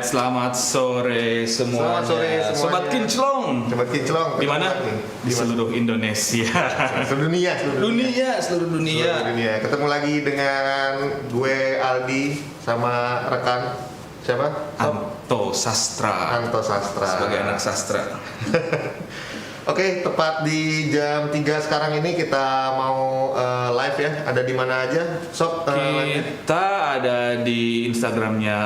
Selamat sore semuanya. Selamat sore semuanya. Sobat Kinclong. Sobat Kinclong. Di mana? Di seluruh Indonesia. Seluruh dunia. Seluruh dunia. Ketemu lagi dengan gue Aldi sama rekan siapa? Anto Sastra. Sebagai anak sastra. Oke, tepat di jam 3 sekarang ini kita mau live ya. Ada di mana aja? Sob, Kita ada di Instagramnya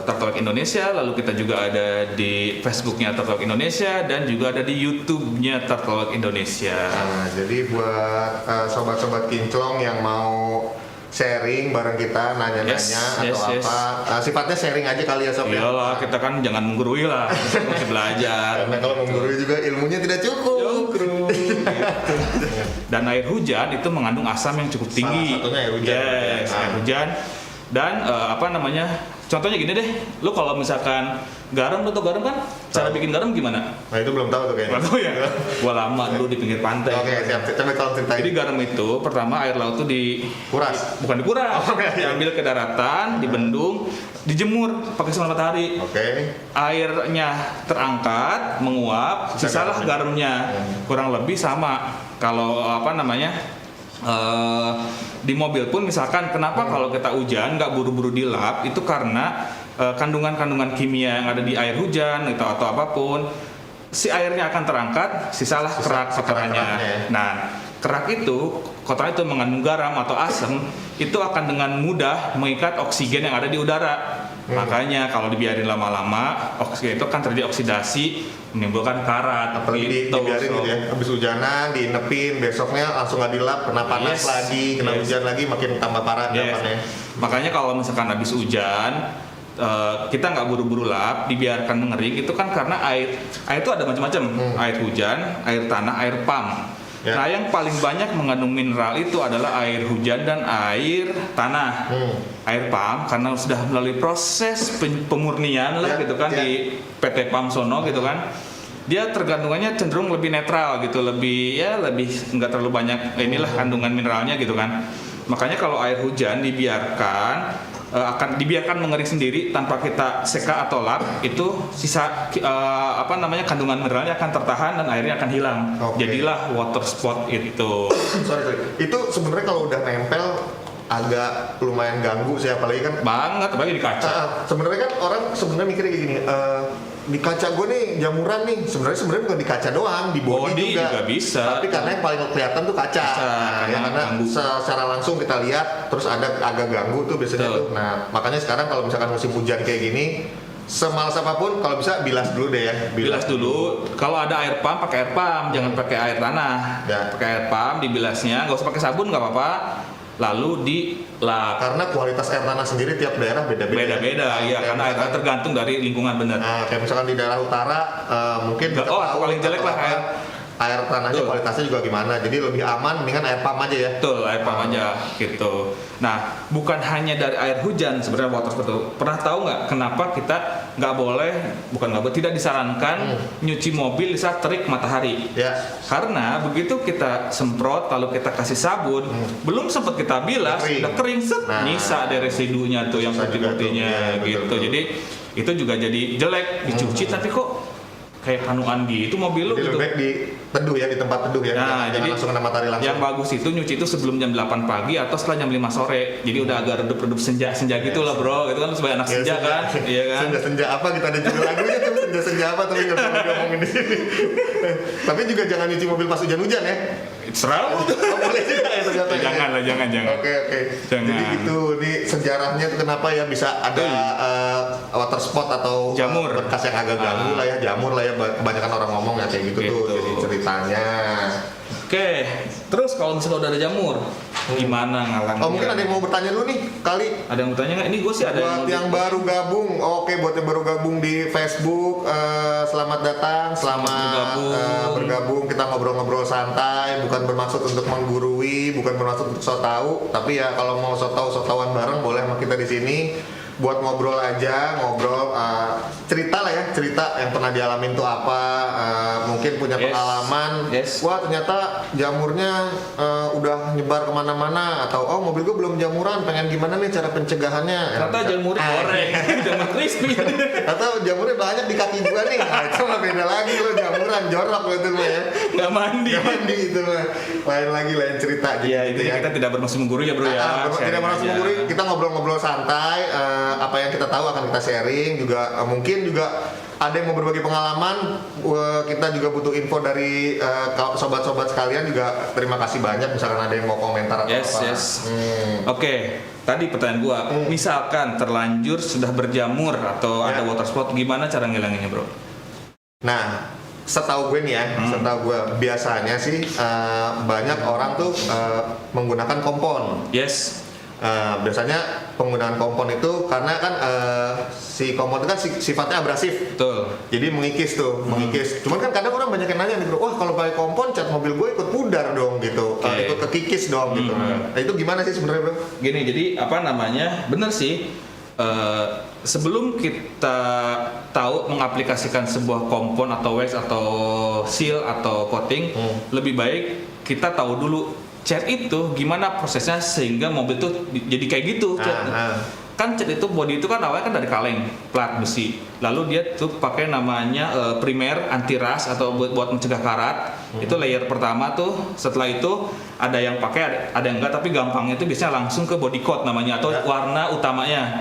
Turtle Talk Indonesia, lalu kita juga ada di Facebooknya Turtle Talk Indonesia, dan juga ada di YouTube-nya Turtle Talk Indonesia. Nah, jadi buat sobat-sobat kinclong yang mau sharing bareng kita, nanya-nanya apa, sifatnya sharing aja kali ya Sob. Iyalah, kita kan jangan menggurui lah, masih belajar. Karena kalau menggurui juga ilmunya tidak cukup. Gitu. Dan air hujan itu mengandung asam yang cukup tinggi. Salah satunya air hujan. Yes, air hujan. Dan contohnya gini deh, lu kalau misalkan garam kan, cara bikin garam gimana? Nah itu belum tahu tuh kayaknya. Belum tahu ya? Gua lama dulu di pinggir pantai. Oke, siap. Coba tolong ceritain. Jadi garam itu pertama air laut tuh Kuras? Bukan dikuras, diambil ke daratan, dibendung, dijemur pakai sinar matahari. Oke. Airnya terangkat, menguap, sisalah garamnya. Kurang lebih sama. Kalau di mobil pun misalkan kenapa kalau kita hujan nggak buru-buru dilap itu karena kandungan-kandungan kimia yang ada di air hujan atau apapun, si airnya akan terangkat, sisalah kerak kotorannya. Nah, kerak itu kotoran itu mengandung garam atau asam, itu akan dengan mudah mengikat oksigen yang ada di udara. Makanya kalau dibiarin lama-lama, oksigen itu akan terjadi oksidasi, menimbulkan karat. Apalagi dibiarin gitu ya, habis hujanan, diinepin, besoknya langsung nggak dilap, kena panas lagi, kena hujan lagi, makin tambah parah dampaknya. Makanya kalau misalkan habis hujan, kita nggak buru-buru lap, dibiarkan mengering, itu kan karena air itu ada macam-macam, air hujan, air tanah, air pam. Ya. Nah, yang paling banyak mengandung mineral itu adalah air hujan dan air tanah. Air pam karena sudah melalui proses pemurnian lah gitu kan di PT Pam Sono gitu kan. Dia tergantungannya cenderung lebih netral gitu, lebih nggak terlalu banyak kandungan mineralnya gitu kan. Makanya kalau air hujan dibiarkan akan dibiarkan mengering sendiri tanpa kita seka atau lap, itu sisa kandungan mineralnya akan tertahan dan airnya akan hilang. Jadilah water spot itu. sorry. Itu sebenarnya kalau udah nempel agak lumayan ganggu sih, apalagi di kaca. Sebenarnya kan orang mikirnya kayak gini, di kaca gue nih jamuran nih, sebenarnya bukan di kaca doang, di body juga bisa. Tapi karena yang paling kelihatan tuh kaca. Karena secara langsung kita lihat, terus ada agak ganggu tuh biasanya tuh. Nah, makanya sekarang kalau misalkan musim hujan kayak gini, semalas apapun kalau bisa bilas dulu deh ya. Bilas dulu. Kalau ada air pam, pakai air pam, jangan pakai air tanah. Pakai air pam, dibilasnya, nggak usah pakai sabun nggak apa-apa. Lalu dilap. Karena kualitas air tanah sendiri tiap daerah beda-beda. Karena air tanah tergantung dari lingkungan benar. Nah, kayak misalkan di daerah utara mungkin paling jelek lah air tanahnya kualitasnya juga gimana, jadi lebih aman mendingan air pam aja ya. Betul, air pam aja gitu. Nah, bukan hanya dari air hujan sebenarnya water sport itu. Pernah tahu nggak kenapa kita tidak disarankan nyuci mobil di saat terik matahari? Ya. Karena begitu kita semprot lalu kita kasih sabun, belum sempat kita bilas, udah kering nyisa ada residunya tuh yang putih-putihnya gitu. Betul. Jadi itu juga jadi jelek dicuci tapi kok kayak panuan gitu mobil lu gitu. Lebih baik di teduh ya, di tempat teduh ya. Nah, jadi langsung kena matahari langsung. Yang bagus itu nyuci itu sebelum jam 8 pagi atau setelah jam 5 sore. Jadi udah agak redup-redup senja gitu lah, Bro. Itu kan sebagai anak senja kan. Iya kan? Senja apa, kita ada judul lagunya tuh, senja apa, tapi enggak perlu ngomongin di sini. Tapi juga jangan nyuci mobil pas hujan-hujan ya. Serau. Boleh juga ya ternyata. Jangan. Oke. Jangan. Jadi itu nih sejarahnya tuh kenapa ya bisa ada water spot atau jamur bekas yang agak ganggu lah ya, jamur lah ya, kebanyakan orang ngomong ya kayak gitu tuh jadi ceritanya. Oke, terus kalau misalnya udah ada jamur, gimana ngalangin? Mungkin ada yang mau bertanya dulu nih, kali. Ada yang bertanya nggak? Ini gue sih ada buat yang baru gabung. Buat yang baru gabung di Facebook, selamat datang, selamat bergabung. Kita ngobrol-ngobrol santai, bukan bermaksud untuk menggurui, bukan bermaksud untuk so tahu, tapi ya kalau mau so tahuan bareng boleh sama kita di sini. buat ngobrol aja, cerita lah ya, cerita yang pernah dialamin tuh apa, mungkin punya pengalaman. Wah ternyata jamurnya udah nyebar kemana-mana, atau oh mobil gue belum jamuran, pengen gimana nih cara pencegahannya. Ternyata jamurnya goreng, jamur crispy. Atau jamurnya banyak di kaki gua nih, nah, itu mah beda lagi lo, jamuran jorok lo itu mah ya. Nggak mandi itu mah, lain cerita. Iya itu ya. Kita tidak bermaksud menggurui ya bro ya. Tidak bermaksud menggurui, kita ngobrol-ngobrol santai, apa yang kita tahu akan kita sharing juga, mungkin juga ada yang mau berbagi pengalaman, kita juga butuh info dari sobat-sobat sekalian juga. Terima kasih banyak misalkan ada yang mau komentar atau apa. Oke, tadi pertanyaan gua, misalkan terlanjur sudah berjamur atau ada water spot, gimana cara ngilanginnya bro? Nah, setahu gue nih ya, setahu gue biasanya sih banyak orang tuh menggunakan kompon. Biasanya penggunaan kompon itu karena kan si kompon itu kan sifatnya abrasif. Betul. Jadi mengikis tuh, mengikis. Cuman kan kadang orang banyak yang nanya nih bro, wah kalau pakai kompon cat mobil gue ikut pudar dong gitu, ikut kekikis dong gitu. Nah itu gimana sih sebenarnya bro? Gini, jadi apa namanya? Bener sih. Sebelum kita tahu mengaplikasikan sebuah kompon atau wax atau seal atau coating, lebih baik kita tahu dulu cat itu gimana prosesnya sehingga mobil tuh jadi kayak gitu. Kan cat itu body itu kan awalnya kan dari kaleng plat besi, lalu dia tuh pakai namanya primer anti rust atau buat mencegah karat. Itu layer pertama tuh. Setelah itu ada yang pakai, ada yang enggak, tapi gampangnya itu biasanya langsung ke body coat namanya atau warna utamanya.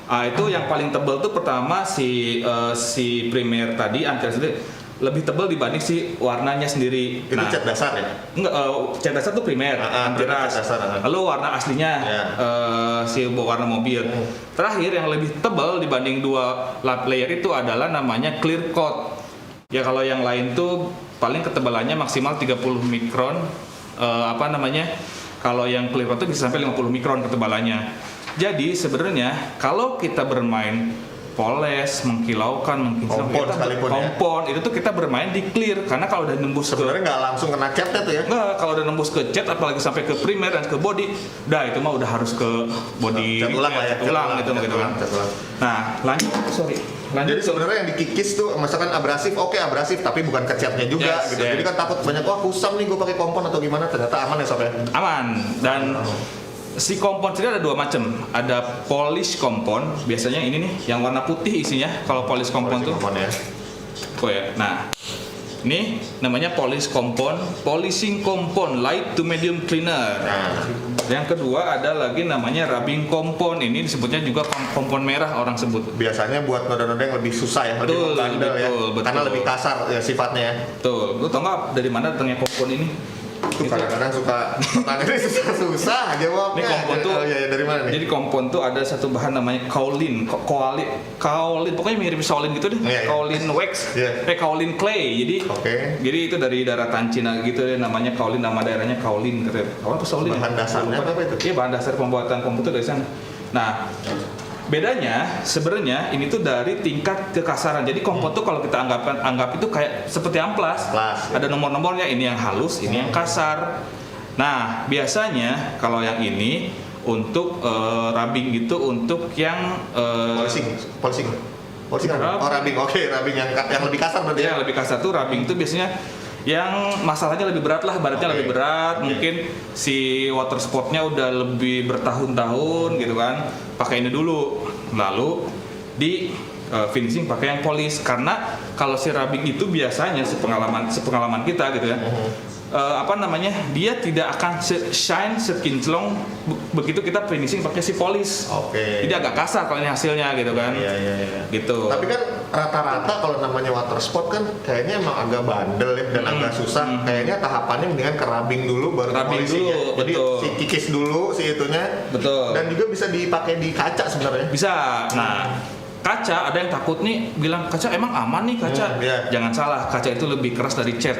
Itu yang paling tebal tuh pertama si primer tadi anti rust itu lebih tebal dibanding si warnanya sendiri. Itu cat dasar ya? Enggak, cat dasar tuh primer, anti rust. Lalu warna aslinya si warna mobil. Terakhir yang lebih tebal dibanding dua layer itu adalah namanya clear coat. Ya kalau yang lain tuh paling ketebalannya maksimal 30 mikron. Kalau yang clear coat tuh bisa sampai 50 mikron ketebalannya. Jadi sebenarnya kalau kita bermain poles, mengkilaukan, kompon itu tuh kita bermain di clear, karena kalau udah nembus sebenarnya nggak langsung kena catnya tuh ya. Nggak, kalau udah nembus ke cat apalagi sampai ke primer dan ke body, itu mah udah harus ke body cat ulang lah ya. Cat ulang. Nah, lanjut. Jadi sebenarnya yang dikikis tuh misalkan abrasif, abrasif tapi bukan ke catnya juga gitu. Jadi kan takut banyak kusam nih gue pakai kompon atau gimana, ternyata aman ya sob ya. Aman. Dan si kompon sendiri ada dua macam. Ada polish kompon, biasanya ini nih yang warna putih isinya. Kalau polish kompon tuh nah ini namanya polish kompon, polishing kompon, light to medium cleaner. Yang kedua ada lagi namanya rubbing kompon. Ini disebutnya juga kompon merah orang sebut. Biasanya buat noda-noda yang lebih susah ya, lebih membandel ya, karena lebih kasar ya sifatnya ya. Betul. Lu tau nggak dari mana datangnya kompon ini? Itu kadang-kadang suka pertanyaan susah jawabnya. Ini kompon tuh dari mana nih? Jadi kompon tuh ada satu bahan namanya kaolin, pokoknya mirip kaolin gitu deh. Kaolin wax, kaolin clay. Jadi itu dari daratan Cina gitu deh, namanya kaolin, nama daerahnya kaolin katanya. Bahan dasarnya apa itu? Iya, bahan dasar pembuatan kompon tuh dari sana. Nah, bedanya sebenarnya ini tuh dari tingkat kekasaran. Jadi kompon tuh kalau kita anggap itu kayak seperti amplas. Ada nomor-nomornya, ini yang halus, ini yang kasar. Nah, biasanya kalau yang ini untuk rubbing gitu, untuk yang polishing. Rubbing. Rubbing yang lebih kasar berarti. Ya, lebih kasar tuh rubbing tuh biasanya yang masalahnya lebih berat lah, baratnya lebih berat. Mungkin si water spotnya udah lebih bertahun-tahun gitu kan, pakai ini dulu, lalu di finishing pakai yang polish. Karena kalau si rubbing itu biasanya sepengalaman kita gitu ya, dia tidak akan shine sekinclong begitu kita finishing pakai si polish. Jadi agak kasar kalau ini hasilnya gitu kan. Gitu. Tapi kan rata-rata kalau namanya water spot kan kayaknya emang agak bandel ya, dan agak susah. Kayaknya tahapannya mendingan ke rubbing dulu baru polishing ya. Jadi si kikis dulu si itunya. Betul. Dan juga bisa dipakai di kaca sebenarnya. Bisa. Nah, kaca ada yang takut nih bilang kaca emang aman nih kaca. Jangan salah, kaca itu lebih keras dari cat.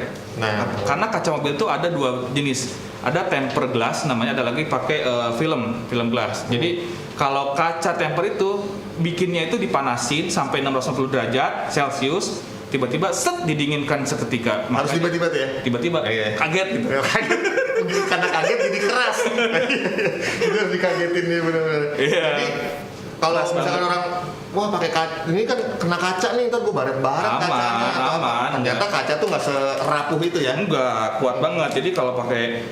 Karena kaca mobil itu ada dua jenis. Ada tempered glass namanya, ada lagi pakai film glass. Jadi kalau kaca tempered itu bikinnya itu dipanasin sampai 650 derajat Celcius, tiba-tiba didinginkan seketika. Harus tiba-tiba tuh ya? Tiba-tiba kaget gitu. Karena kaget jadi keras. Itu harus dikagetin nih benar-benar. Jadi Kalau misalkan orang wah pakai kaca, ini kan kena kaca nih, ntar gue baret-baret kacanya. Aman. Ternyata kaca tuh nggak serapuh itu ya? Enggak, kuat banget. Jadi kalau pakai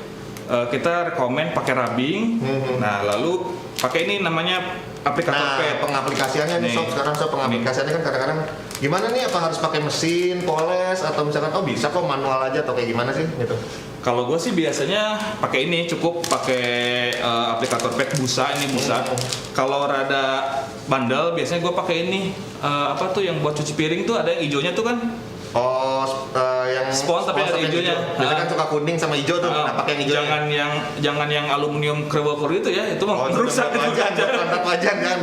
kita rekomen pakai rubbing. Nah, lalu pakai ini namanya aplikator pad. Pengaplikasiannya nih sob, sekarang sob pengaplikasiannya kan kadang-kadang gimana nih, apa harus pakai mesin poles atau misalkan bisa kok manual aja atau kayak gimana sih gitu? Kalau gue sih biasanya pakai ini, cukup pakai aplikator pad busa, ini busa. Kalau rada bandel biasanya gue pakai ini apa tuh yang buat cuci piring tuh, ada yang hijaunya tuh kan. Yang spons tapi ada hijaunya. Biasanya kan suka kuning sama hijau tuh. Nah, pakai yang hijaunya. Jangan yang aluminium crumble itu ya, itu mah merusak itu wajan. Mantap wajan kan,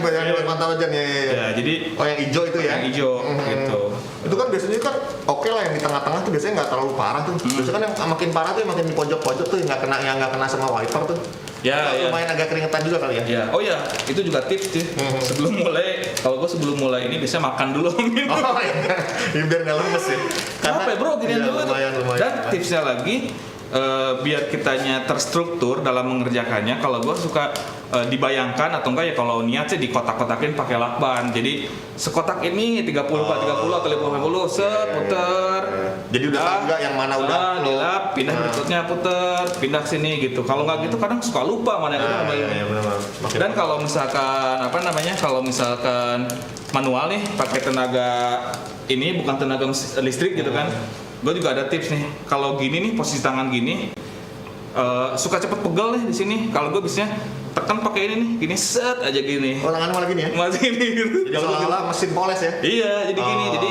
mantap wajan ya. Ya, jadi yang hijau itu ya. Yang hijau gitu. Itu kan biasanya kan oke lah, yang di tengah-tengah tuh biasanya nggak terlalu parah tuh. Biasanya kan yang makin parah tuh yang makin di pojok-pojok tuh yang nggak kena sama wiper tuh. Ya. Lumayan agak keringetan juga kali ya. Ya. Oh ya, itu juga tips sih. Sebelum mulai ini biasanya makan dulu gitu. Oh iya. Biar nggak lemes ya. Capek bro, gini dulu tuh. Lumayan. Dan tipsnya lagi, biar kitanya terstruktur dalam mengerjakannya. Kalau gue suka dibayangkan atau enggak ya, kalau niat sih dikotak-kotakin pakai lakban. Jadi sekotak ini 30 atau 50 puter. Jadi udah tahu juga yang mana udah dilap, pindah berikutnya puter, pindah sini gitu. Kalau nggak gitu kadang suka lupa mana yang mana. Iya, benar. Dan kalau misalkan kalau misalkan manual nih pakai tenaga ini bukan tenaga listrik gitu kan. Gue juga ada tips nih. Kalau gini nih, posisi tangan gini suka cepet pegel nih di sini. Kalau gue biasanya tekan pakai ini nih, gini set aja gini. Oh, tangan malah gini ya? Malah gini gitu. Jadi seolah-olah mesin poles ya? Iya, jadi gini. Jadi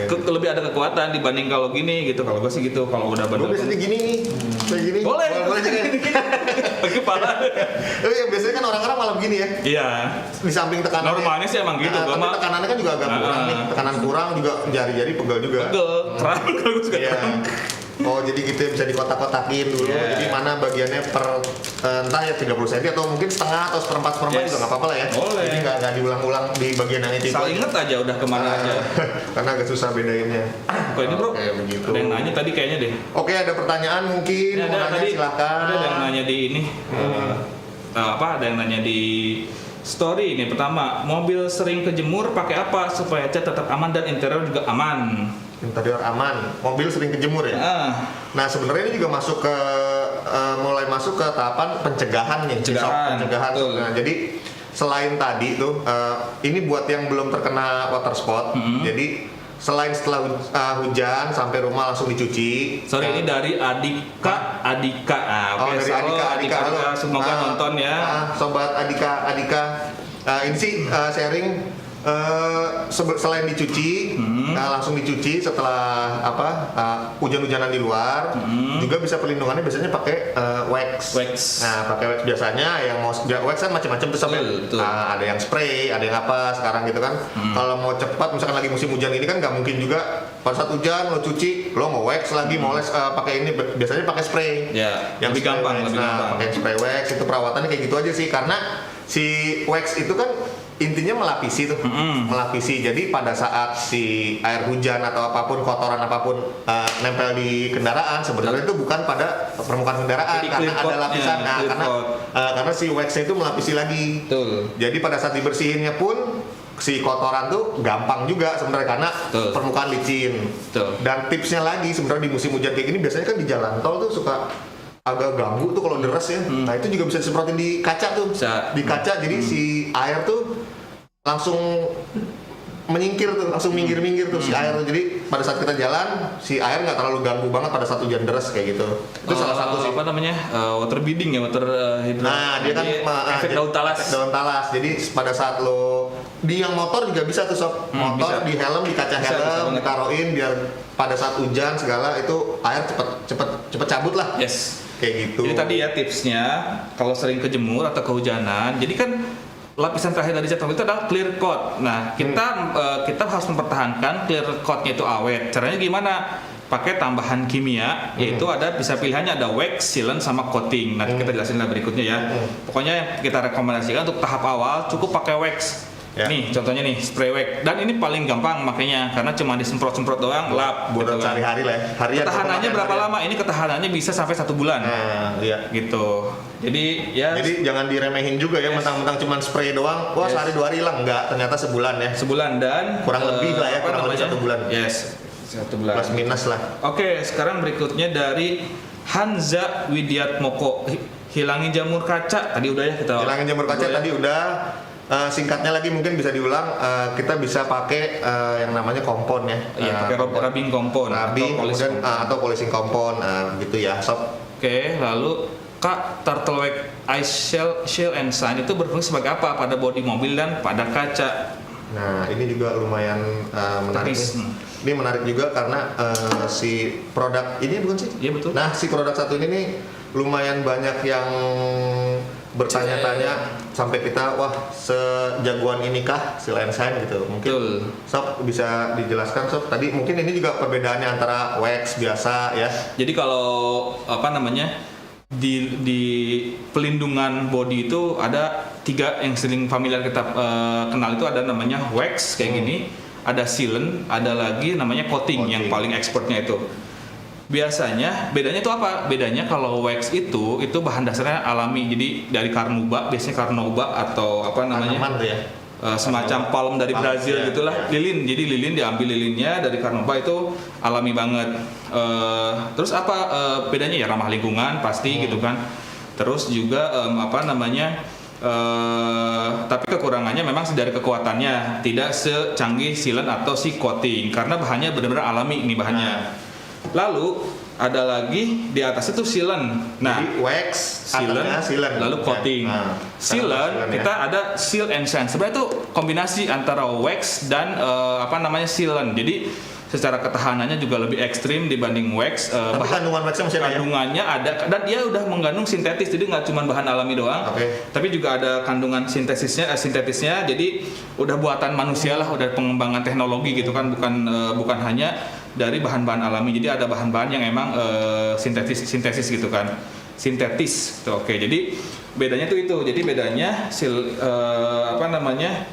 iya. lebih ada kekuatan dibanding kalau gini gitu. Kalau gue sih gitu. Kalau udah bener. Gue biasanya gini nih, kayak gini. Boleh juga. Pakai kepala. Oh iya, biasanya kan orang-orang malah begini ya? Iya. Di samping tekanan. Normalnya sih emang gitu. Tapi tekanannya kan juga agak kurang nih. Tekanan kurang juga, jari-jari pegel juga. Pegel, terang kalau gue suka terang. Oh, jadi gitu ya, bisa dikotak-kotakin dulu. Jadi mana bagiannya per entah ya 30 cm atau mungkin setengah atau seperempat juga nggak apa-apa lah ya. Boleh. Jadi nggak diulang-ulang di bagian yang itu. Asal inget aja udah kemana aja. Karena agak susah bedainnya. Kok ini bro? Oke, begitu. Ada yang nanya tadi kayaknya deh. Oke, ada pertanyaan mungkin. Ini ada tadi. Silakan. Ada yang nanya di ini. Ada yang nanya di story ini. Pertama, mobil sering kejemur pakai apa supaya cat tetap aman dan interior juga aman? Interior aman, mobil sering kejemur ya. Nah, sebenarnya ini juga masuk ke mulai masuk ke tahapan pencegahan nih. Pencegahan. Nah, jadi selain tadi tuh, ini buat yang belum terkena water spot. Jadi selain setelah hujan sampai rumah langsung dicuci. Ini dari Adika. Dari Adika. Semoga nonton ya. Sobat Adika. Ini sih sharing. Selain dicuci, langsung dicuci setelah hujan-hujanan di luar, juga bisa perlindungannya biasanya pakai wax. Nah, pakai wax biasanya yang mau wax kan macam-macam tuh sampai ada yang spray, ada yang apa sekarang gitu kan. Kalau mau cepat, misalkan lagi musim hujan ini kan nggak mungkin juga pada saat hujan lo cuci, lo mau wax lagi, mau les pakai ini biasanya pakai spray. Ya, yang lebih gampang. Pakai spray wax itu perawatannya kayak gitu aja sih, karena si wax itu kan intinya melapisi tuh, melapisi. Jadi pada saat si air hujan atau apapun, kotoran apapun nempel di kendaraan, sebenarnya itu bukan pada permukaan kendaraan. Jadi karena ada lapisan, karena si waxnya itu melapisi lagi. Jadi pada saat dibersihinnya pun si kotoran tuh gampang juga sebenarnya karena permukaan licin. Dan tipsnya lagi sebenarnya di musim hujan kayak gini, biasanya kan di jalan tol tuh suka agak ganggu tuh kalau deras ya. Nah, itu juga bisa disemprotin di kaca tuh. Di kaca, jadi si air tuh langsung menyingkir tuh, langsung minggir tuh si air tuh. Jadi pada saat kita jalan, si air nggak terlalu ganggu banget pada saat hujan deras kayak gitu. Itu salah satu sih. Water beading ya, hidro. Nah, dia kan efek daun talas. Jadi pada saat lo di yang motor juga bisa tuh sob. Motor bisa. Di helm, di kaca helm, ditaruhin biar pada saat hujan segala itu air cepet cabut lah. Kayak gitu. Jadi tadi ya tipsnya, kalau sering kejemur atau kehujanan, jadi kan lapisan terakhir dari cat mobil itu adalah clear coat. Nah, kita harus mempertahankan clear coatnya itu awet. Caranya gimana? Pakai tambahan kimia, yaitu bisa pilihannya ada wax, sealant, sama coating. Nanti kita jelasin lah berikutnya ya. Pokoknya yang kita rekomendasikan untuk tahap awal cukup pakai wax. Ya. Nih contohnya nih spray wax, dan ini paling gampang makanya karena cuma disemprot-semprot doang, lap. Buat gitu kan. sehari-hari lah ya. Harian. Ketahanannya berapa lama? Ini ketahanannya bisa sampai 1 bulan. Nah, iya. Gitu. Jadi ya. Jadi jangan diremehin juga ya, mentang-mentang cuma spray doang. Wah, sehari 2 hari hilang, enggak. Ternyata sebulan ya. Sebulan dan Kurang lebih lah ya, kurang lebih 1 bulan. Yes. 1 bulan. Plus minus lah. Oke, sekarang berikutnya dari Hanza Widiatmoko, hilangin jamur kaca. Tadi udah ya kita. Hilangin jamur kaca tadi udah. Singkatnya lagi mungkin bisa diulang. Kita bisa pakai yang namanya kompon ya. Iya, pakai rubbing kompon atau polishing kompon gitu ya, sob. Oke, lalu Kak, turtle wax ice shell and shine itu berfungsi sebagai apa pada bodi mobil dan pada kaca? Nah, ini juga lumayan menarik nih. Ini menarik juga karena si produk ini bukan sih? Iya betul. Nah, si produk satu ini nih lumayan banyak yang bertanya-tanya sampai kita, wah sejagoan inikah si Shine gitu. Mungkin Sob bisa dijelaskan Sob. Tadi mungkin ini juga perbedaannya antara wax biasa ya. Jadi kalau apa namanya di pelindungan body itu ada 3 yang sering familiar kita kenal, itu ada namanya wax kayak gini, ada sealant, ada lagi namanya coating yang paling expertnya itu. Biasanya bedanya itu apa? Bedanya kalau wax itu bahan dasarnya alami, jadi dari carnauba, biasanya carnauba atau apa namanya semacam palm dari Brazil gitulah, lilin. Jadi lilin diambil lilinnya dari carnauba, itu alami banget. Terus apa bedanya ya? Ramah lingkungan pasti gitu kan. Terus juga apa namanya? Tapi kekurangannya memang dari kekuatannya tidak secanggih sealant atau si coating karena bahannya benar-benar alami ini bahannya. Lalu ada lagi di atas itu sealant. Nah, jadi wax, sealant, lalu coating. Sealant kita ada seal and shine. Sebenarnya itu kombinasi antara wax dan apa namanya sealant. Jadi secara ketahanannya juga lebih ekstrim dibanding wax. Tapi kandungan waxnya masih ada. Kandungannya ada dan dia udah mengandung sintetis, jadi nggak cuma bahan alami doang. Tapi juga ada kandungan sintetisnya. Jadi udah buatan manusia lah, udah pengembangan teknologi gitu kan, bukan hanya dari bahan-bahan alami. Jadi ada bahan-bahan yang emang sintesis gitu kan, sintetis. Tuh, oke. Jadi bedanya tuh itu. Jadi bedanya apa namanya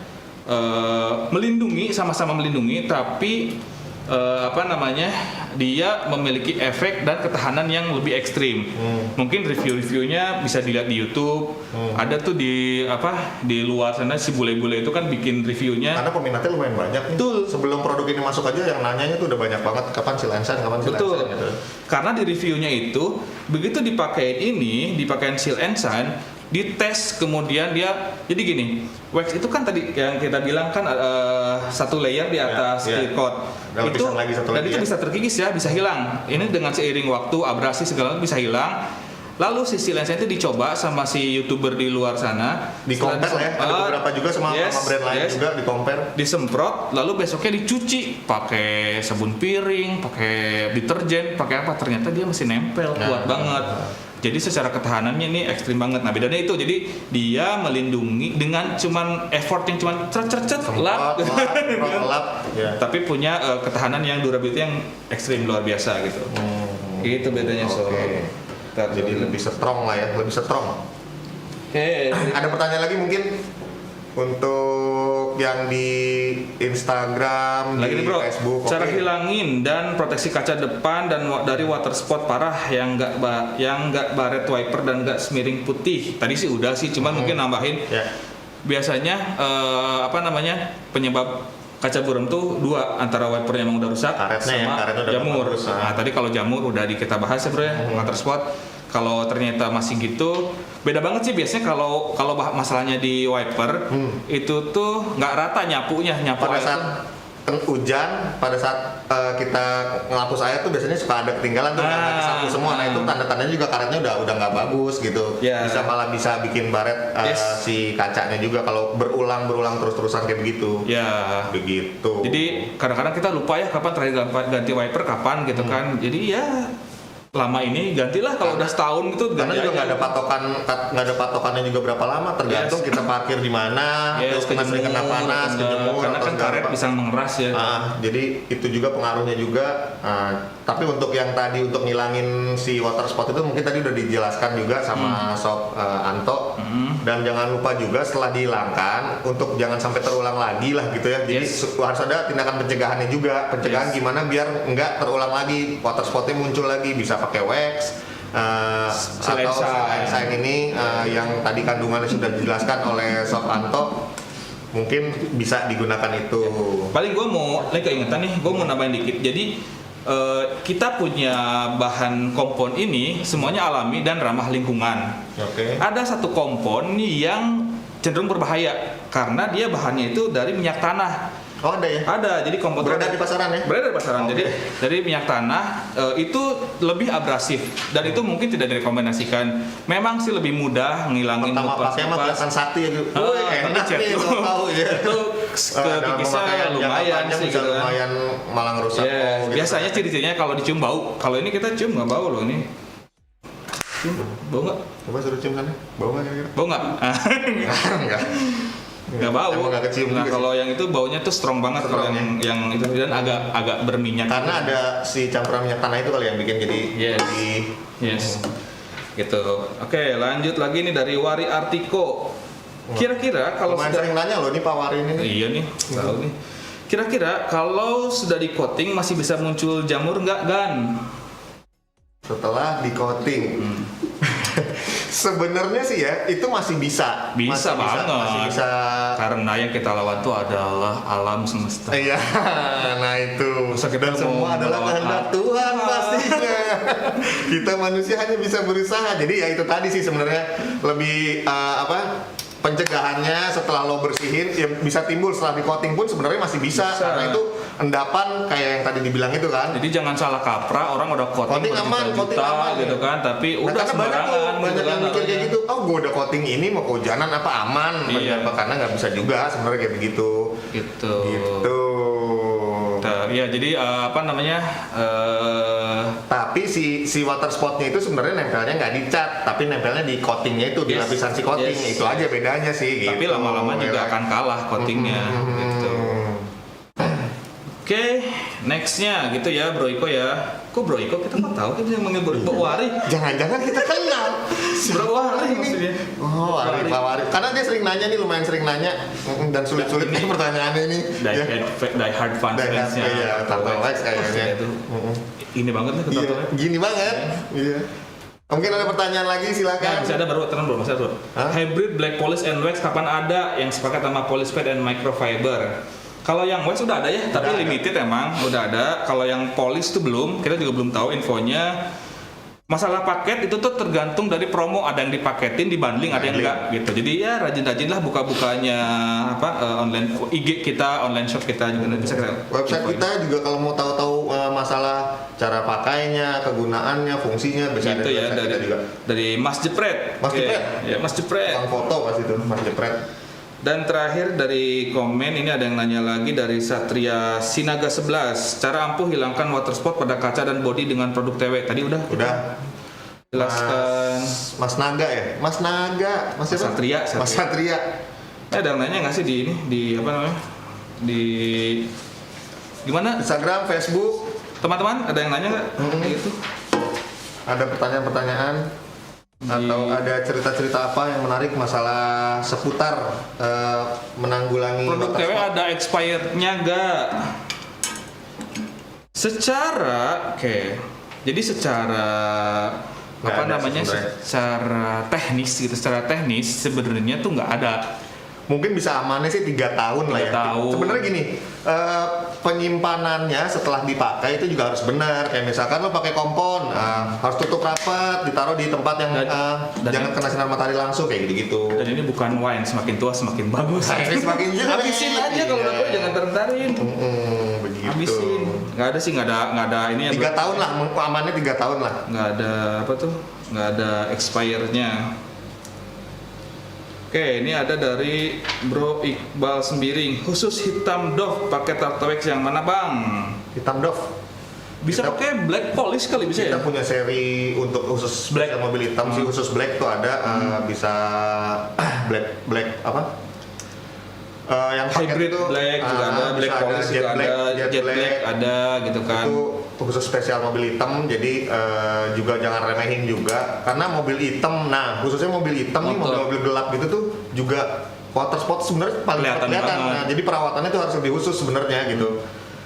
melindungi, sama-sama melindungi, tapi apa namanya dia memiliki efek dan ketahanan yang lebih ekstrim. Mungkin review-reviewnya bisa dilihat di YouTube. Ada tuh di luar sana si bule-bule itu kan bikin reviewnya. Karena peminatnya lumayan banyak nih. Betul. Sebelum produk ini masuk aja yang nanyanya tuh udah banyak banget, kapan si Shine, Betul. gitu. Karena di reviewnya itu begitu dipakein seal and shine, dites, kemudian dia jadi gini, wax itu kan tadi yang kita bilang kan satu layer di atas clear coat itu, dan itu bisa terkikis ya, bisa hilang. Ini dengan seiring waktu abrasi segala bisa hilang. Lalu si seal and shine itu dicoba sama si YouTuber di luar sana, di compare ya, ada beberapa juga sama brand lain juga di compare, disemprot, lalu besoknya dicuci pakai sabun piring, pakai deterjen, pakai apa, ternyata dia masih nempel, kuat banget. Jadi secara ketahanannya ini ekstrim banget. Nah bedanya itu, jadi dia melindungi dengan cuman effort yang cuman lap, tapi punya ketahanan yang durability yang ekstrim luar biasa gitu. Itu bedanya. Jadi lebih strong lah ya, lebih strong. Ada pertanyaan lagi mungkin untuk yang di Instagram, lagi di nih, bro, Facebook. Cara hilangin dan proteksi kaca depan dan dari water spot parah yang nggak baret wiper dan nggak smearing putih. Tadi sih udah sih, cuman mungkin nambahin. Biasanya apa namanya penyebab kaca buram tuh 2, antara wiper yang emang udah rusak sama jamur. Nah, tadi kalau jamur udah kita bahas ya bro ya, water spot. Kalau ternyata masih gitu, beda banget sih biasanya kalau masalahnya di wiper itu tuh nggak rata nyapunya. Pada saat hujan, pada saat kita ngapus air tuh biasanya suka ada ketinggalan tuh, nggak kesapu semua. Nah itu tanda-tandanya juga karetnya udah nggak bagus gitu. Bisa bikin baret si kacanya juga kalau berulang terus-terusan kayak begitu. Begitu. Jadi kadang-kadang kita lupa ya kapan terakhir ganti wiper kapan gitu kan. Jadi ya lama ini gantilah kalau udah setahun gitu. Karena juga nggak ada patokannya juga berapa lama, tergantung kita parkir di mana, terus sering kena panas, kejemur, karena kan karet bisa mengeras ya. Jadi itu juga pengaruhnya juga. Tapi untuk yang tadi untuk ngilangin si water spot itu mungkin tadi udah dijelaskan juga sama Sob Anto. Dan jangan lupa juga setelah dihilangkan untuk jangan sampai terulang lagi lah gitu ya. Jadi harus ada tindakan pencegahannya juga. Pencegahan gimana biar nggak terulang lagi water spotnya muncul lagi, bisa pakai wax atau sign ini yang tadi kandungannya sudah dijelaskan oleh Sob Anto, mungkin bisa digunakan itu. Paling gue mau keingetan nih, gue mau nambahin dikit. Jadi kita punya bahan kompon ini semuanya alami dan ramah lingkungan. Ada satu kompon yang cenderung berbahaya karena dia bahannya itu dari minyak tanah. Oh ada ya? Ada, jadi kompon beredar di pasaran ya? Beredar di pasaran, jadi dari minyak tanah itu lebih abrasif dan itu mungkin tidak direkomendasikan. Memang sih lebih mudah ngilangin kupas. Pertama pakai kelihatan sakti ya gitu. Enak nih, tahu ya. Itu ke gigisnya lumayan sih gitu kan. Lumayan malah ngerusak. Gitu. Biasanya ciri-cirinya kalau dicium bau. Kalau ini kita cium nggak bau loh ini. Bau nggak? Coba suruh cium sana. Bau nggak kira-kira? Bau nggak? Enggak. Nggak bau. Nggak kecium. Nah kalau yang itu baunya tuh strong banget kalau yang itu dan agak berminyak. Karena ada si campuran minyak tanah itu kali yang bikin jadi. Yes. Gitu. Oke, lanjut lagi nih dari Wari Artiko. Kira-kira kalau sudah sering nanya loh nih Pak Wari ini. Iya nih, tahu nih. Kira-kira kalau sudah di coating masih bisa muncul jamur nggak, Gan? Setelah di coating. Sebenarnya sih ya itu masih bisa. Masih bisa. Karena yang kita lawan itu adalah alam semesta. Iya, nah itu. Dan semua adalah kehendak Tuhan pastinya. Kita manusia hanya bisa berusaha. Jadi ya itu tadi sih sebenarnya lebih pencegahannya setelah lo bersihin ya bisa timbul setelah di coating pun sebenarnya masih bisa. Karena itu endapan kayak yang tadi dibilang itu kan. Jadi jangan salah kaprah, orang udah coating aman gitu kan, tapi udah sembarangan. Banyak yang mikir kayak gitu, gue udah coating ini mau kehujanan apa aman. Karena nggak bisa juga sebenarnya kayak begitu. Gitu. Ya jadi tapi si water spotnya itu sebenarnya nempelnya nggak di cat, tapi nempelnya di coatingnya itu, di lapisan si coating. Itu aja bedanya sih. Tapi lama-lama juga akan kalah coatingnya. Gitu. Oke, nextnya gitu ya Bro Iko ya. Kok Bro Iko kita nggak tahu kita bisa manggil Bro Wari. Jangan-jangan kita kenal Bro Wari maksudnya. Oh, Wari. Karena dia sering nanya nih, lumayan sering nanya dan sulit-sulit nih pertanyaannya ini. Die hard fans-nya. Iya, Turtle Wax kayaknya. Ini banget nih Turtle Wax. Gini banget. Iya. Mungkin ada pertanyaan lagi silakan. Masih ada baru tenang bro, masih ada bro. Hybrid black polish and wax kapan ada yang sepakat sama polish pad and microfiber? Kalau yang wax udah ada ya, tapi limited emang udah ada. Kalau yang polish tuh belum, kita juga belum tahu infonya. Masalah paket itu tuh tergantung dari promo, ada yang dipaketin, dibundling, ada yang enggak gitu. Jadi ya rajin-rajinlah buka-bukanya online IG kita, online shop kita juga bisa kita. Website kita juga kalau mau tahu-tahu masalah cara pakainya, kegunaannya, fungsinya bisa gitu ya dari Mas Jepret. Ya Mas Jepret. Yang foto pas itu Mas Jepret. Dan terakhir dari komen ini ada yang nanya lagi dari Satria Sinaga 11. Cara ampuh hilangkan water spot pada kaca dan bodi dengan produk TW. Tadi udah jelaskan. Mas Naga ya? Mas Naga. Mas Satria. Mas Satria. Ada yang nanya nggak sih di apa namanya? Di gimana? Instagram, Facebook. Teman-teman ada yang nanya nggak? Gitu. Ada pertanyaan-pertanyaan? Atau ada cerita-cerita apa yang menarik masalah seputar menanggulangi produk TW ada expirednya nggak? Jadi secara secara teknis sebenarnya tuh nggak ada. Mungkin bisa amannya sih 3 tahun lah ya. Sebenarnya gini, penyimpanannya setelah dipakai itu juga harus benar. Kayak misalkan lo pakai kompon, harus tutup rapat, ditaruh di tempat yang jangan kena sinar matahari langsung kayak gitu-gitu. Dan ini bukan wine, semakin tua semakin bagus. Semakin jelek. Habisin aja kalau dapat, jangan tarin-tarin. Begitu. Habisin. Nggak ada sih, nggak ada ini. 3 tahun lah, amannya 3 tahun lah. Nggak ada nggak ada expire-nya. Oke, ini ada dari Bro Iqbal Sembiring. Khusus hitam doff pakai Turtle Wax yang mana bang? Hitam doff? Bisa pakai black polish kali bisa kita ya? punya seri untuk khusus Black. mobil hitam sih, khusus black tuh ada bisa black apa? Yang paket Hybrid itu black juga ada, black bisa polish juga ada, jet black ada gitu kan. Itu khusus spesial mobil hitam, jadi juga jangan remehin juga karena mobil hitam, nah khususnya mobil hitam nih, mobil gelap gitu tuh juga water spot sebenarnya paling kelihatan. Nah, jadi perawatannya tuh harus lebih khusus sebenarnya gitu.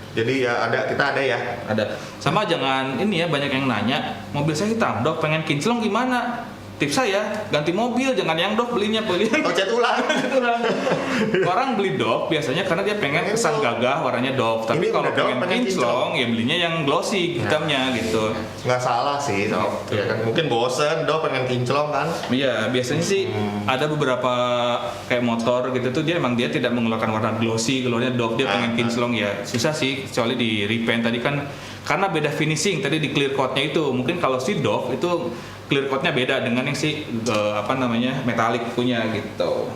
Jadi ya kita ada ya. Ada. Sama jangan ini ya, banyak yang nanya, mobil saya hitam, Dok pengen kinclong gimana? Tips saya, ganti mobil, jangan yang Dok belinya. Oh, cat ulang. Orang beli Dok biasanya karena dia pengen kesan gagah warnanya Dok. Tapi Ini kalau udah Dok, pengen kinclong ya belinya yang glossy hitamnya gitu. Nggak salah sih, Dok. Ya kan mungkin bosen Dok pengen kinclong kan. Iya, biasanya sih ada beberapa kayak motor gitu tuh dia tidak mengeluarkan warna glossy, keluarnya Dok, dia pengen kinclong ya. Susah sih kecuali di repaint tadi kan karena beda finishing tadi di clear coat-nya itu. Mungkin kalau si Dok itu clear coat-nya beda dengan yang si metalik punya gitu.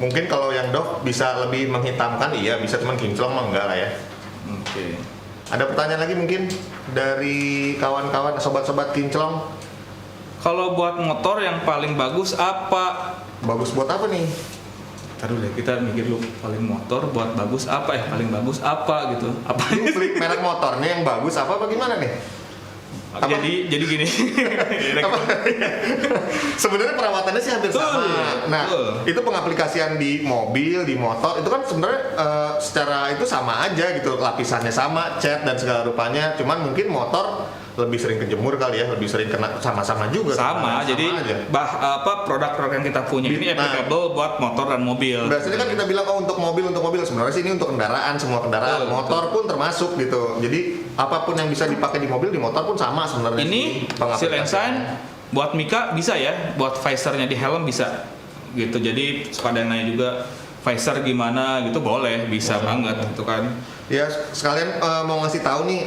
Mungkin kalau yang Dok bisa lebih menghitamkan, iya bisa, cuman kinclong mah enggak lah ya. Oke. Ada pertanyaan lagi mungkin dari kawan-kawan sobat-sobat kinclong? Kalau buat motor yang paling bagus apa? Bagus buat apa nih? Taruh deh, kita mikir dulu, paling motor buat bagus apa ya? Paling bagus apa gitu? Apa? Ini beli merek motornya yang bagus apa bagaimana nih? Apa? Jadi gini. Sebenarnya perawatannya sih hampir sama. Nah, itu pengaplikasian di mobil, di motor itu kan sebenarnya secara itu sama aja gitu, lapisannya sama, cat dan segala rupanya. Cuman mungkin motor lebih sering kejemur kali ya, lebih sering kena sama-sama juga. Sama jadi produk-produk yang kita punya ini applicable buat motor dan mobil. Biasanya kan kita bilang untuk mobil, sebenarnya sih ini untuk kendaraan, semua kendaraan, motor pun termasuk gitu. Jadi apapun yang bisa dipakai di mobil, di motor pun sama sebenarnya. Ini Seal and Shine buat Mika bisa ya, buat visornya di helm bisa gitu. Jadi pada yang nanya juga visor gimana gitu, boleh, bisa banget gitu kan. Ya sekalian mau ngasih tahu nih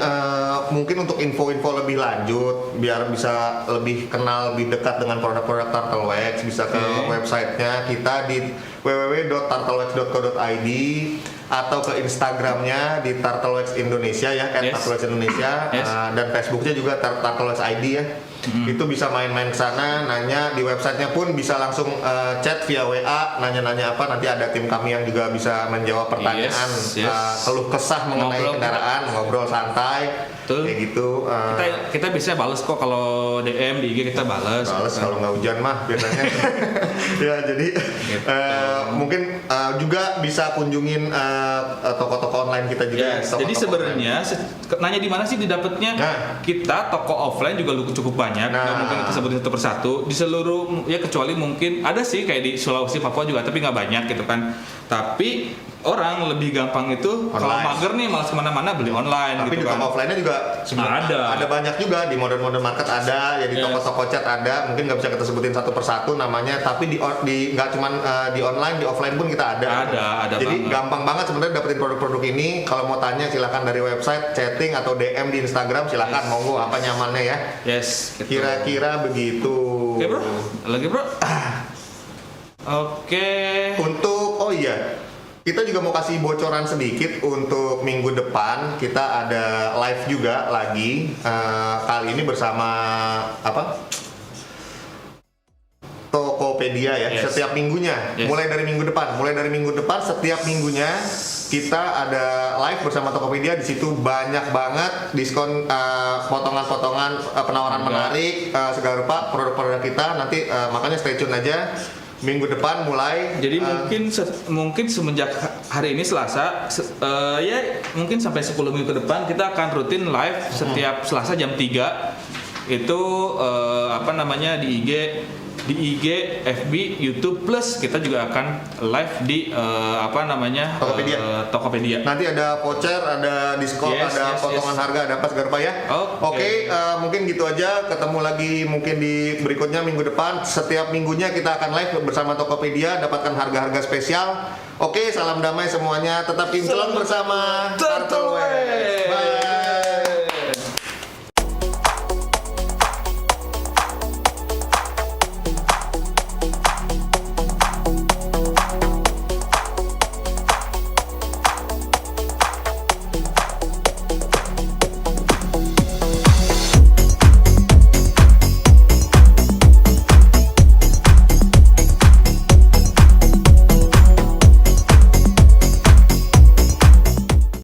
mungkin untuk info-info lebih lanjut biar bisa lebih kenal, lebih dekat dengan produk-produk Turtlewax, bisa ke websitenya kita di www.turtlewax.co.id atau ke Instagramnya di Turtlewax Indonesia ya, @turtlewax Indonesia, dan Facebooknya juga Turtlewax ID ya. Itu bisa main-main ke sana, nanya di websitenya pun bisa langsung chat via WA, nanya-nanya apa, nanti ada tim kami yang juga bisa menjawab pertanyaan, keluh kesah mengenai kendaraan, ngobrol santai, kayak gitu. Kita biasanya bales kok kalau DM di IG kita bales. Kalau nggak hujan mah biasanya. Ya jadi mungkin juga bisa kunjungin toko-toko online kita juga. Jadi sebenarnya nanya di mana sih didapatnya? Kita toko offline juga cukup banyak. Nggak mungkin kita sebutin satu persatu di seluruh ya, kecuali mungkin ada sih kayak di Sulawesi, Papua juga, tapi nggak banyak gitu kan. Tapi orang lebih gampang itu kalau mager nih malas kemana-mana beli online. Tapi gitu di toko kan. offline-nya juga ada banyak juga, di modern market ada, ya di toko-toko cat ada. Mungkin nggak bisa kita sebutin satu persatu namanya, tapi di nggak cuman di online, di offline pun kita ada. Ada. Jadi gampang banget sebenarnya dapetin produk-produk ini. Kalau mau tanya silakan dari website, chatting atau DM di Instagram silakan, monggo apa nyamannya ya. Gitu. Kira-kira begitu. Oke bro, lagi bro. Oke. Untuk kita juga mau kasih bocoran sedikit untuk minggu depan. Kita ada live juga lagi kali ini bersama Tokopedia ya. Setiap minggunya, mulai dari minggu depan setiap minggunya kita ada live bersama Tokopedia. Di situ banyak banget diskon, potongan-potongan, penawaran menarik, segala rupa produk-produk kita. Nanti makanya stay tune aja. Minggu depan mulai. Jadi mungkin semenjak hari ini Selasa, ya mungkin sampai 10 minggu ke depan kita akan rutin live setiap Selasa jam 3. Itu di IG, FB, YouTube, plus kita juga akan live di Tokopedia. Nanti ada voucher, ada diskon, ada potongan harga, ada apa segala ya. Oke, mungkin gitu aja. Ketemu lagi mungkin di berikutnya minggu depan. Setiap minggunya kita akan live bersama Tokopedia, dapatkan harga-harga spesial. Oke, salam damai semuanya. Tetap kinclong bersama Turtlewax.